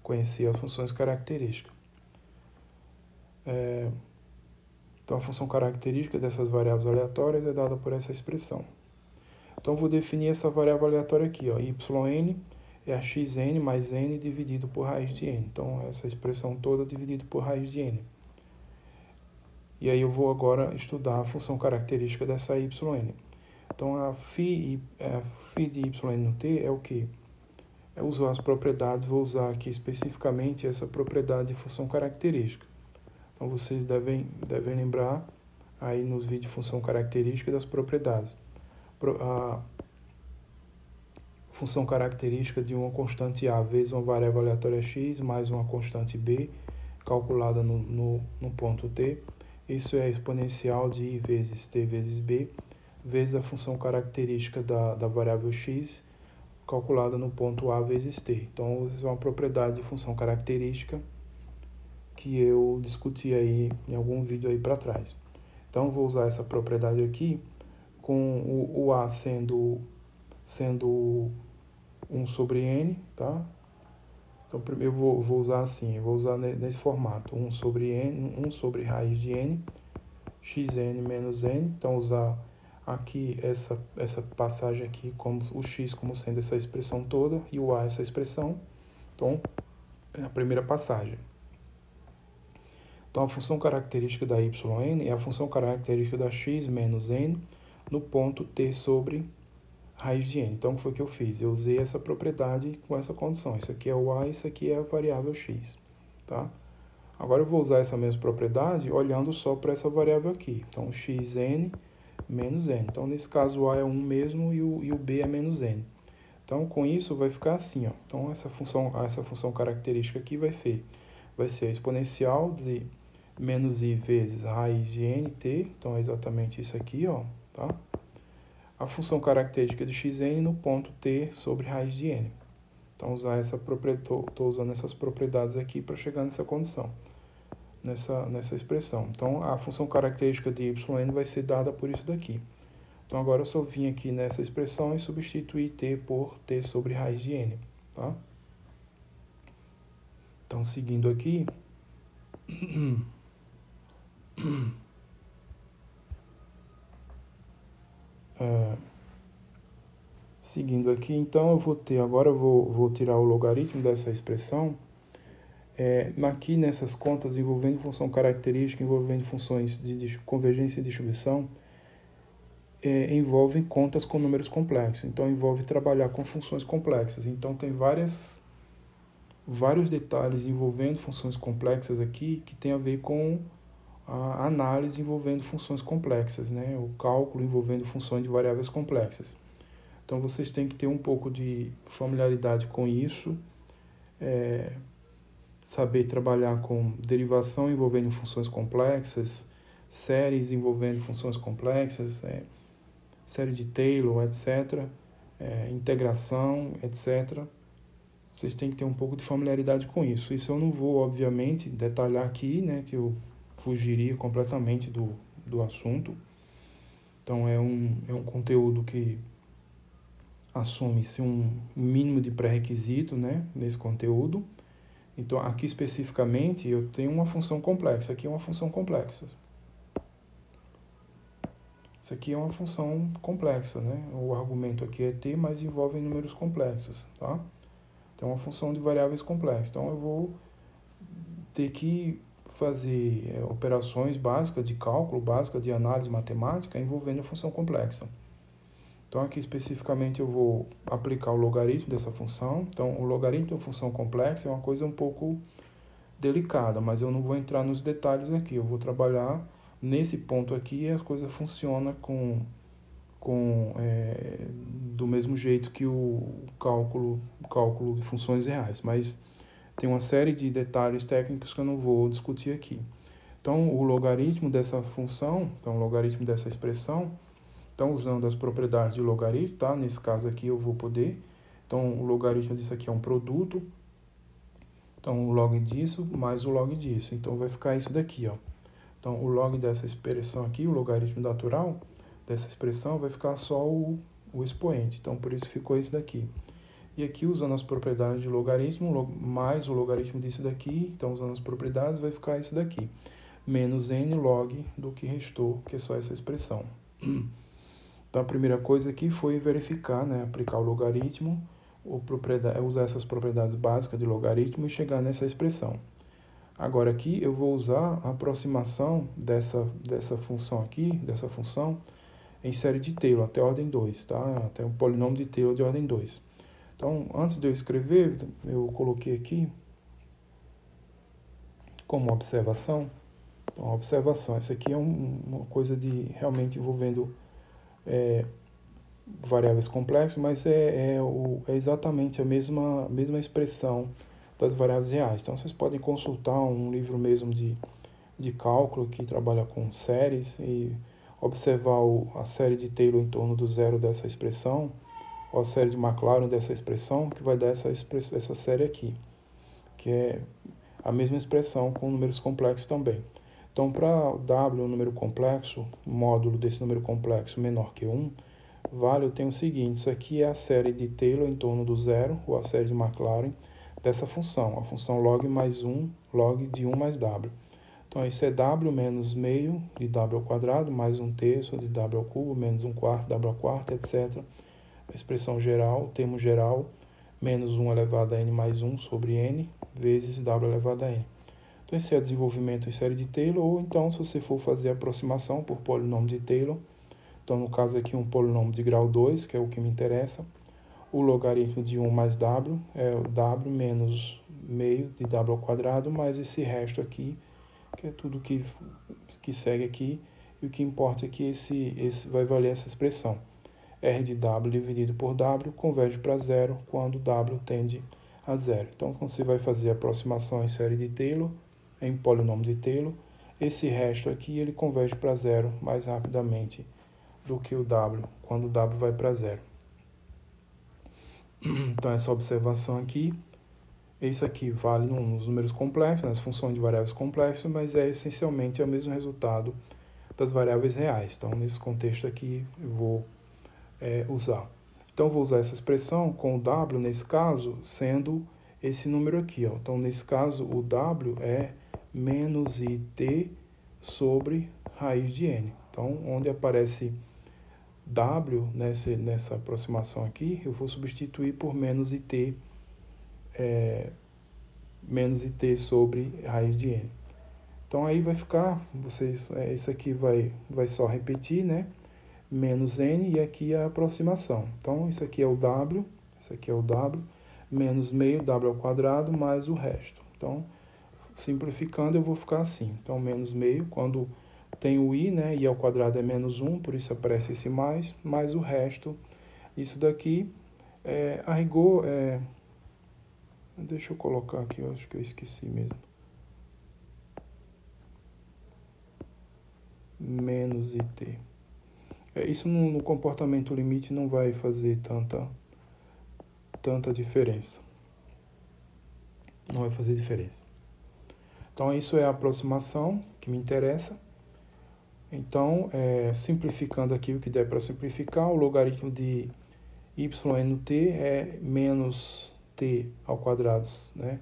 conhecer as funções características. Então, a função característica dessas variáveis aleatórias é dada por essa expressão. Então, eu vou definir essa variável aleatória aqui, ó, yn é a xn mais n dividido por raiz de n. Então, essa expressão toda dividida por raiz de n. E aí eu vou agora estudar a função característica dessa yn. Então, a φ de y no t é o quê? É usar as propriedades, vou usar aqui especificamente essa propriedade de função característica. Então, vocês devem lembrar aí nos vídeos de função característica das propriedades. A função característica de uma constante a vezes uma variável aleatória x mais uma constante b calculada no ponto t. Isso é a exponencial de i vezes t vezes b, vezes a função característica da variável x calculada no ponto a vezes t. Então, isso é uma propriedade de função característica que eu discuti aí em algum vídeo aí para trás. Então, vou usar essa propriedade aqui com o a sendo 1 sobre n, tá? Então, primeiro eu vou usar assim, eu vou usar nesse formato, 1 sobre n, 1 sobre raiz de n, xn menos n. Então, usar aqui essa passagem aqui, como o x como sendo essa expressão toda, e o a essa expressão. Então, é a primeira passagem. Então, a função característica da yn é a função característica da x menos n no ponto t sobre raiz de n. Então, o que foi que eu fiz? Eu usei essa propriedade com essa condição. Isso aqui é o a, isso aqui é a variável x, tá? Agora, eu vou usar essa mesma propriedade olhando só para essa variável aqui. Então, xn menos n. Então, nesse caso, o a é 1 mesmo e o b é menos n. Então, com isso, vai ficar assim, ó. Então, essa função característica aqui vai ser a exponencial de menos i vezes raiz de nt. Então, é exatamente isso aqui, ó, tá? A função característica de xn no ponto t sobre raiz de n. Então, estou usando essas propriedades aqui para chegar nessa condição, nessa expressão. Então, a função característica de yn vai ser dada por isso daqui. Então, agora eu só vim aqui nessa expressão e substituir t por t sobre raiz de n, tá? Então, seguindo aqui... Seguindo aqui, então, eu vou ter, agora eu vou tirar o logaritmo dessa expressão. Aqui nessas contas envolvendo função característica, envolvendo funções de convergência e distribuição, envolvem contas com números complexos. Então, envolve trabalhar com funções complexas. Então, tem vários detalhes envolvendo funções complexas aqui que tem a ver com a análise envolvendo funções complexas, né? O cálculo envolvendo funções de variáveis complexas. Então, vocês têm que ter um pouco de familiaridade com isso, saber trabalhar com derivação envolvendo funções complexas, séries envolvendo funções complexas, série de Taylor, etc., integração, etc. Vocês têm que ter um pouco de familiaridade com isso. Isso eu não vou, obviamente, detalhar aqui, né, que eu fugiria completamente do assunto. Então, é um conteúdo que assume-se um mínimo de pré-requisito, né, nesse conteúdo. Então, aqui especificamente, eu tenho uma função complexa. Aqui é uma função complexa. Isso aqui é uma função complexa, né? O argumento aqui é t, mas envolve números complexos, tá? Então, é uma função de variáveis complexas. Então, eu vou ter que fazer operações básicas de cálculo, básicas de análise matemática envolvendo a função complexa. Então, aqui especificamente eu vou aplicar o logaritmo dessa função. Então, o logaritmo de uma função complexa é uma coisa um pouco delicada, mas eu não vou entrar nos detalhes aqui. Eu vou trabalhar nesse ponto aqui e as coisas funcionam do mesmo jeito que o cálculo de funções reais, mas tem uma série de detalhes técnicos que eu não vou discutir aqui. Então, o logaritmo dessa função, então o logaritmo dessa expressão, então usando as propriedades de logaritmo, tá? Nesse caso aqui eu vou poder, então o logaritmo disso aqui é um produto, então o log disso mais o log disso, então vai ficar isso daqui, ó. Então o log dessa expressão aqui, o logaritmo natural dessa expressão vai ficar só o expoente, então por isso ficou isso daqui. E aqui, usando as propriedades de logaritmo, mais o logaritmo disso daqui, então usando as propriedades, vai ficar isso daqui. Menos n log do que restou, que é só essa expressão. Então, a primeira coisa aqui foi verificar, né, aplicar o logaritmo, usar essas propriedades básicas de logaritmo e chegar nessa expressão. Agora aqui eu vou usar a aproximação dessa função aqui, dessa função, em série de Taylor, até ordem 2, tá? Até um polinômio de Taylor de ordem 2. Então, antes de eu escrever, eu coloquei aqui como observação. Então, observação, essa aqui é uma coisa de realmente envolvendo variáveis complexas, mas é exatamente a mesma expressão das variáveis reais. Então, vocês podem consultar um livro mesmo de cálculo que trabalha com séries e observar a série de Taylor em torno do zero dessa expressão, ou a série de Maclaurin dessa expressão, que vai dar essa série aqui, que é a mesma expressão com números complexos também. Então, para W, um número complexo, o módulo desse número complexo menor que 1, vale, eu tenho o seguinte, isso aqui é a série de Taylor em torno do zero, ou a série de Maclaurin, dessa função, a função log mais 1, log de 1 mais W. Então, isso é W menos meio de W ao quadrado, mais 1/3 de W ao cubo, menos 1/4, W ao quarto, etc. A expressão geral, o termo geral, menos 1 elevado a n mais 1 sobre n, vezes W elevado a n. Então, esse é desenvolvimento em série de Taylor, ou então, se você for fazer aproximação por polinômio de Taylor, então, no caso aqui, um polinômio de grau 2, que é o que me interessa, o logaritmo de 1 mais W é o W menos meio de W ao quadrado, mais esse resto aqui, que é tudo que segue aqui, e o que importa é que esse vai valer essa expressão. R de W dividido por W converge para zero quando W tende a zero. Então, quando você vai fazer a aproximação em série de Taylor, em polinômio de Taylor, esse resto aqui ele converge para zero mais rapidamente do que o W, quando o W vai para zero. Então, essa observação aqui, isso aqui vale nos números complexos, nas funções de variáveis complexas, mas é essencialmente o mesmo resultado das variáveis reais. Então, nesse contexto aqui, eu vou usar. Então, eu vou usar essa expressão com o W, nesse caso, sendo esse número aqui, ó. Então, nesse caso, o W é menos IT sobre raiz de N. Então, onde aparece W nessa aproximação aqui, eu vou substituir por menos IT sobre raiz de N. Então, aí vai ficar, isso aqui vai só repetir, né? menos n, e aqui é a aproximação. Então, isso aqui é o w, menos meio w ao quadrado mais o resto. Então, simplificando, eu vou ficar assim. Então, menos meio, quando tem o i, né, i ao quadrado é menos 1, por isso aparece esse mais o resto. Isso daqui, a rigor, deixa eu colocar aqui, eu acho que eu esqueci mesmo. Menos it. Isso no comportamento limite não vai fazer tanta diferença. Não vai fazer diferença. Então, isso é a aproximação que me interessa. Então, simplificando aqui o que der para simplificar, o logaritmo de ynt é menos t ao quadrado, né?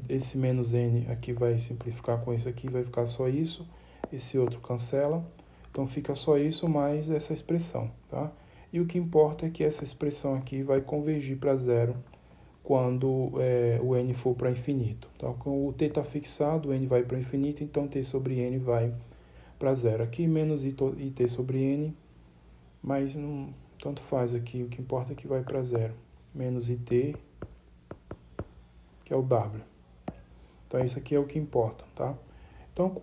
Esse menos n aqui vai simplificar com isso aqui, vai ficar só isso. Esse outro cancela. Então, fica só isso mais essa expressão, tá? E o que importa é que essa expressão aqui vai convergir para zero quando o n for para infinito. Então, com o t está fixado, o n vai para infinito, então t sobre n vai para zero. Aqui menos it sobre n, mas não, tanto faz aqui, o que importa é que vai para zero. Menos it, que é o w. Então, isso aqui é o que importa, tá? Então,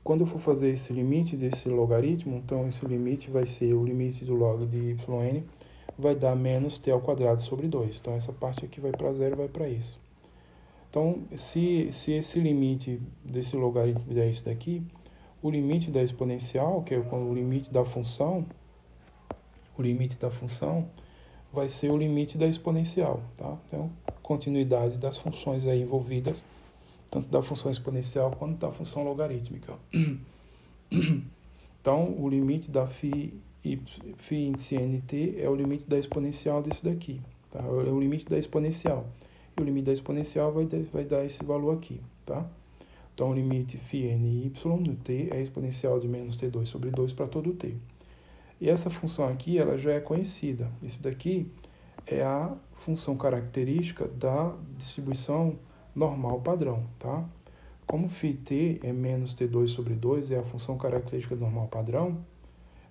quando eu for fazer esse limite desse logaritmo, então esse limite vai ser o limite do log de yn, vai dar menos t ao quadrado sobre 2. Então, essa parte aqui vai para zero, vai para isso. Então, se esse limite desse logaritmo é isso daqui, o limite da exponencial, que é o limite da função, vai ser o limite da exponencial, tá? Então, continuidade das funções aí envolvidas, tanto da função exponencial quanto da função logarítmica. Então, o limite da φ índice nt é o limite da exponencial desse daqui, tá? É o limite da exponencial. E o limite da exponencial vai dar esse valor aqui, tá? Então, o limite φ ny no t é exponencial de menos t2 sobre 2 para todo t. E essa função aqui, ela já é conhecida. Esse daqui é a função característica da distribuição normal padrão, tá? Como φt é menos t2 sobre 2, é a função característica do normal padrão,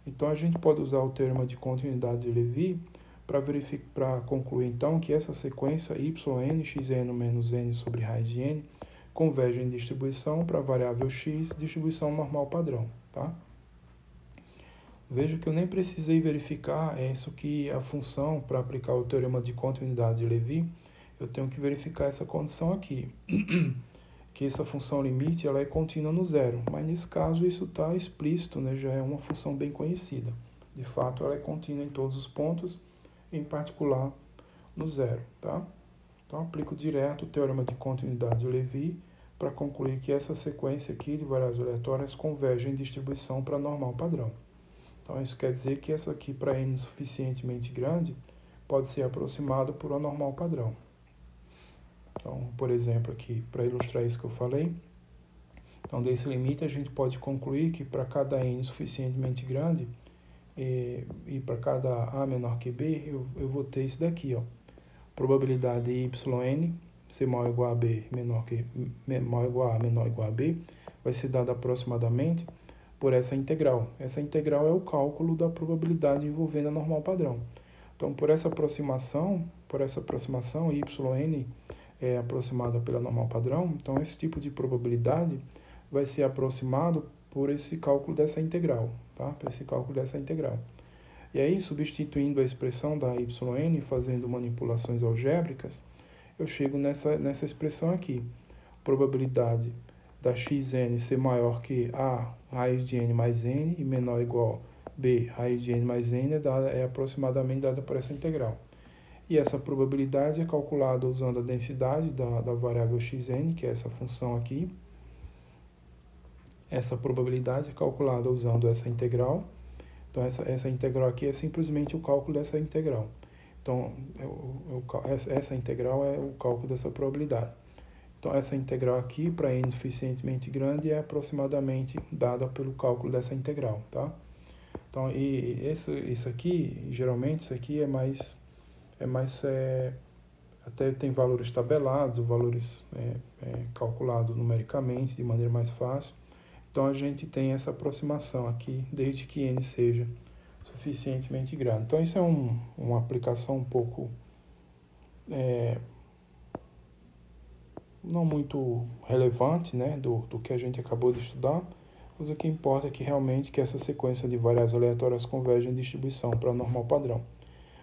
então a gente pode usar o teorema de continuidade de Levi para concluir então que essa sequência yn, xn menos n sobre raiz de n, converge em distribuição para a variável x, distribuição normal padrão, tá? Veja que eu nem precisei verificar isso que a função, para aplicar o teorema de continuidade de Levi, eu tenho que verificar essa condição aqui, que essa função limite ela é contínua no zero, mas nesse caso isso está explícito, né? Já é uma função bem conhecida. De fato, ela é contínua em todos os pontos, em particular no zero, tá? Então, aplico direto o teorema de continuidade de Levi para concluir que essa sequência aqui de variáveis aleatórias converge em distribuição para normal padrão. Então, isso quer dizer que essa aqui, para n suficientemente grande, pode ser aproximada por uma normal padrão. Então, por exemplo, aqui, para ilustrar isso que eu falei, então, desse limite, a gente pode concluir que para cada n suficientemente grande, e para cada a menor que b, eu vou ter isso daqui, ó. Probabilidade de yn ser maior ou igual a b, maior ou igual a, menor ou igual a b, vai ser dada aproximadamente por essa integral. Essa integral é o cálculo da probabilidade envolvendo a normal padrão. Então, por essa aproximação, yn é aproximada pela normal padrão, então esse tipo de probabilidade vai ser aproximado por esse cálculo dessa integral, tá? Por esse cálculo dessa integral. E aí, substituindo a expressão da yn, fazendo manipulações algébricas, eu chego nessa expressão aqui. Probabilidade da xn ser maior que a raiz de n mais n e menor ou igual a b raiz de n mais n é aproximadamente dada por essa integral. E essa probabilidade é calculada usando a densidade da variável xn, que é essa função aqui. Essa probabilidade é calculada usando essa integral. Então, essa integral aqui é simplesmente o cálculo dessa integral. Então, essa integral é o cálculo dessa probabilidade. Então, essa integral aqui, para n suficientemente grande, é aproximadamente dada pelo cálculo dessa integral, tá? Então, isso aqui, geralmente, isso aqui até tem valores tabelados, valores calculados numericamente de maneira mais fácil. Então a gente tem essa aproximação aqui, desde que n seja suficientemente grande. Então isso é uma aplicação um pouco não muito relevante, né, do que a gente acabou de estudar, mas o que importa é que realmente que essa sequência de variáveis aleatórias converge em distribuição para o normal padrão.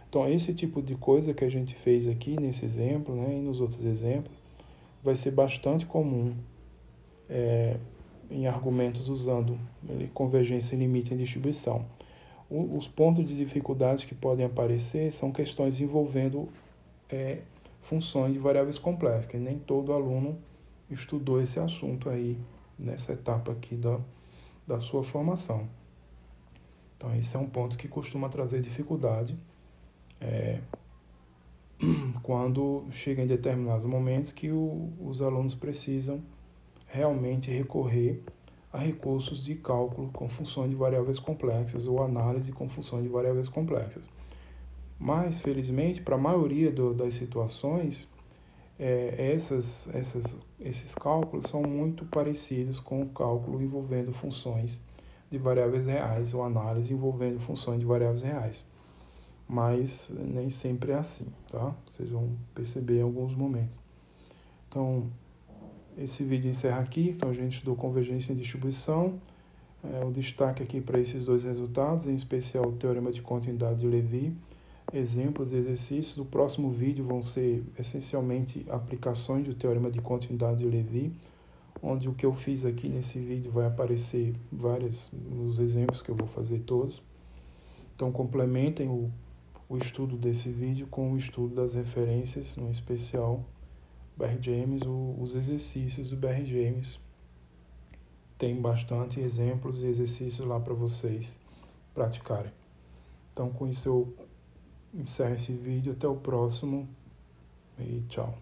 Então esse tipo de coisa que a gente fez aqui nesse exemplo, né, e nos outros exemplos, vai ser bastante comum em argumentos usando convergência em limite em distribuição. Os pontos de dificuldade que podem aparecer são questões envolvendo funções de variáveis complexas, que nem todo aluno estudou esse assunto aí nessa etapa aqui da sua formação. Então esse é um ponto que costuma trazer dificuldade quando chega em determinados momentos que os alunos precisam realmente recorrer a recursos de cálculo com funções de variáveis complexas ou análise com funções de variáveis complexas. Mas, felizmente, para a maioria das situações, esses cálculos são muito parecidos com o cálculo envolvendo funções de variáveis reais ou análise envolvendo funções de variáveis reais. Mas nem sempre é assim, tá? Vocês vão perceber em alguns momentos. Então, esse vídeo encerra aqui. Então, a gente estudou convergência em distribuição. O destaque aqui para esses dois resultados, em especial o teorema de continuidade de Levi, exemplos e exercícios. No próximo vídeo vão ser essencialmente aplicações do teorema de continuidade de Levi, onde o que eu fiz aqui nesse vídeo vai aparecer nos exemplos que eu vou fazer todos. Então complementem o estudo desse vídeo com o estudo das referências, no especial BR James, os exercícios do BR James. Tem bastante exemplos e exercícios lá para vocês praticarem. Então com isso eu encerro esse vídeo, até o próximo e tchau.